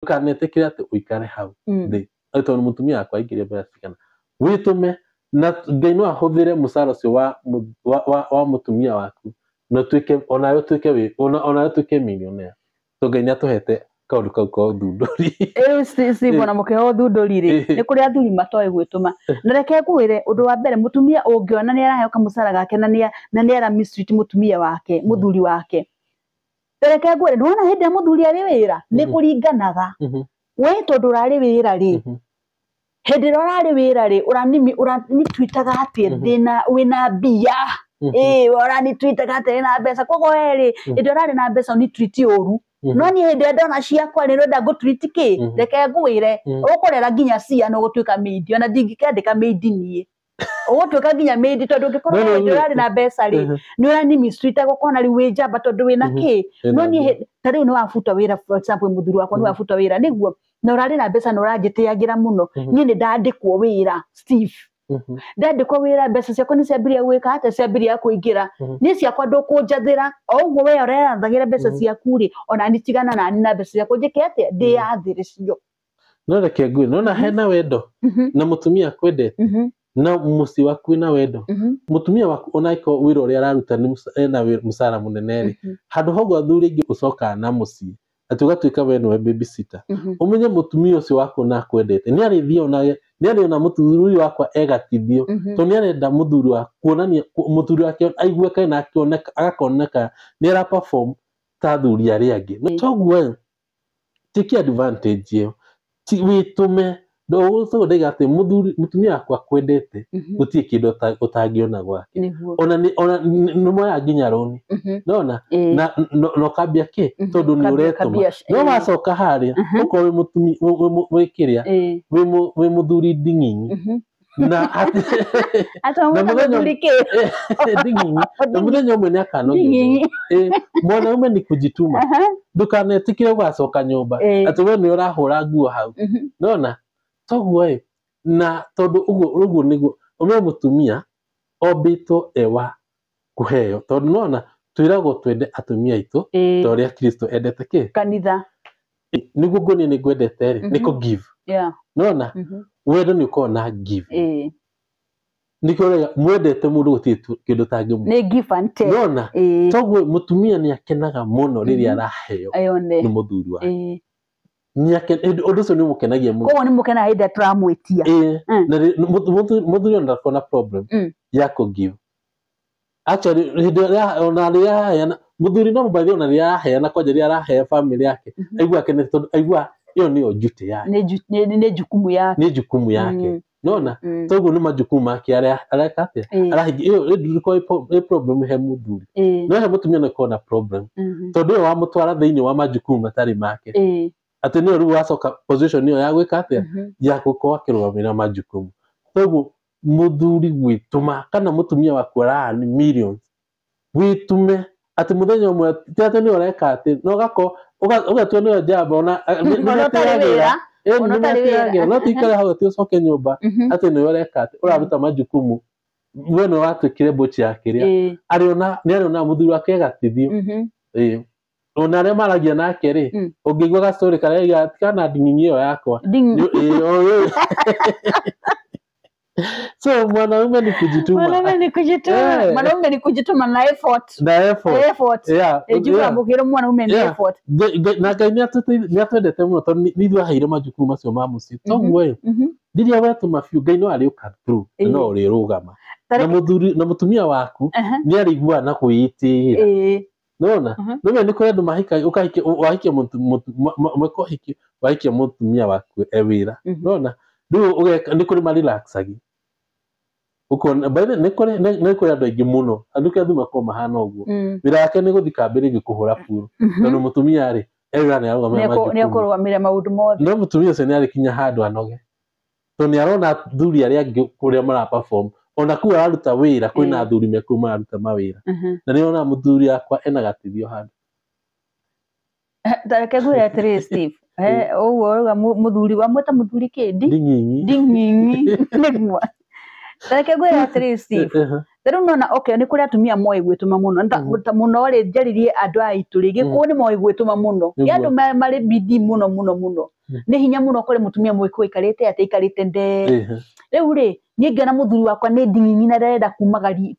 ndukanetekire ati uikare hau ndi aito mutumia wakwa aingirie mbere cikana witume na Ngai no ahuthire musara ucio wa mutumia waku na tuike onayo tuike we onayo tuike millionaire to Ngai atuhete kaundu kau ko thunduri si bona mukeho thunduri ri ni kuri athuri matoe gwituma na reke ngwire undu wa mbere mutumia ungiona ni araheo kamusara gake na ni ara mistreat mutumia wake muthuri wake reke ngwire ndona hindi ya muthuri ari wira ni kuringanaga we tondu rari wira ri hindi rari wira ri urani twitaga ati ndina wina bia urani twitaga ati na mbeca kogo eri ndi rari na mbeca ni treat oru no ni hindi ndona ciakwa ni renda go treat ki reke ngwire ukorera nginya cia no gutuika maid ona ndingikandika maid nie ugutuika nginya maid tondu ngikorwo ndi rari na mbeca ri ni urani mistreat gukona ri wijamba tondu wina ki no ni tari no wafuta wira for example muthuri wakwa ni wafuta wira niguo na urari na mbeca no urajitiagira muno ni ndandikwo wira Steve ndandikwo wira mbeca ciakwa ni ciambiria gwika ate ciambiria kuingira ni ciakwa ndukunjathira o uguo we urerathagira mbeca ciaku ri ona ni tigana na ni na mbeca ciakwa njike ate ndi yathire cio no reke ngui no na hena wendo na mutumia kwendete na musi waku na wendo mutumia waku onaiko wira uria araruta ni ena musara munene ri handu hogo athuri ingi ucoka na musi atugatuika we no babysitter umenye mutumia ucio wako na kwendete ni arithio na ni ari na muthuri wakwa egatithio to ni arenda muthuri wa kuonania muthuri wake aigue kana akioneka agakoneka ni ara perform ta thuri ari angi no toguo take advantage yo ti witume ndo uso ndegate mutumia wakwa kwendete gutie kindu utangiona gwake ona ni moya nginya roni nona na no kambia ki tondu ni uretuma no macoka haria uko we mutumia wikiria we muthuri ndinginyi na ata muthuri ki ndinginyi na muthenya umwe ni akano mwana ume ni kujituma ndukanetikire gwacoka nyumba ati we ni urahura nguo hau nona toguo na tondu uguo niguo umwe mutumia obito ewa kuheo tondu nona twiragwo twende atumia itu toria Kristo endete ki kanitha niguo ngoni ni gwendete ri niko give nona wendo ni uko na give niko mwendete mundu gutitu kindu tangi ni give and take nona toguo mutumia ni akenaga muno riria araheo ni muthuri wake nyake undu ucio ni mukenagia muno ko ni mukena hinde turamwitia na muthuri ona problem ya ku give actually hinde ona ria muthuri no mbathi ona ria na kwaje ria rahe family yake aigua kene tondu aigua iyo ni duty yake ni jukumu yake nona toguo ni majukumu yake areka atia arahingi iyo ndiko problem he muthuri no he mutumia na kona problem tondu wa mutwara thiini wa majukumu matari make ati ni ru wacoka position niyo ya gwika atia ya gukorwa kirwamira majukumu toguo muthuri gwituma kana mutumia waku arani millions witume ati muthenya umwe tete ni ureka ati no gako ugatua ni jamba ona no tikare hau ati ucoke nyumba ati ni ureka ati uraruta majukumu we no watukire bochi yakiria ariona ni ariona muthuri wake gatithio ona re maragia nake ri ungigwa ga story kare kana ndinginyi yo yakwa so mwanaume ni kujituma mwanaume ni kujituma na effort ejua bukira mwanaume ni effort na Ngai ni atwendete muno tondu ni thwa haire majukumu macio ma muci toguo ndiria wetuma fiu Ngai no ari uka through no uri rugama na mutumia waku ni arigua na kuitira nona nome ni kwenda mahika ukahike wahike muhiki wahike mutumia waku ewira nona ni kuri ma relaxagi uko baithe ni kuri andu aingi muno andu ke thuma ko mahana uguo wira yake ni guthikambire gikuhura puru tondu mutumia ri ewira ni arugama majukumu ni akurwamira maundu mothe no mutumia ucio ni ari kinya handu anoge tondu ni arona thuri ari angi kuria mara perform ona ku aruta wira kwina thuri meku maruta mawira na ni ona muthuri akwa ena gatithio handu tareke gwira tri Steve uguo muthuri wa mweta muthuri kindi ndinginyi niguo Reke ngwĩre atĩrĩrĩ Steve, rĩu nona okay nĩ kũrĩ atumia moĩ gwĩtũma mũno mũno rĩ njaririe andũ a itũ rĩ Gĩkũyũ nĩ moĩ gwĩtũma mũno nĩ andũ marĩ bidii mũno nĩ hinya mũno kũrĩ mũtumia Mũgĩkũyũ aikarĩte ndee rĩu rĩ niĩ ngĩona mũthuri wakwa nĩ nding'ing'i na ndarenda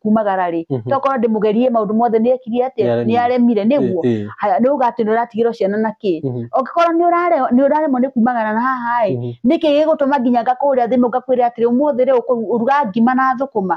kumagara rĩ tokorwo ndĩmũgerie maũndũ mothe nĩ ekire atĩa nĩ aremire nĩguo haya nĩ ugatĩ nĩ ũratigĩrwo ciana na kĩ ũngĩkorwo nĩ ũraremwo nĩ kumagara na haha nĩkĩ gĩgũtũma nginya ngakũrĩa thimũ ngakwĩra atĩrĩ ũmũthĩ rĩ ũruga ngima na thũkũma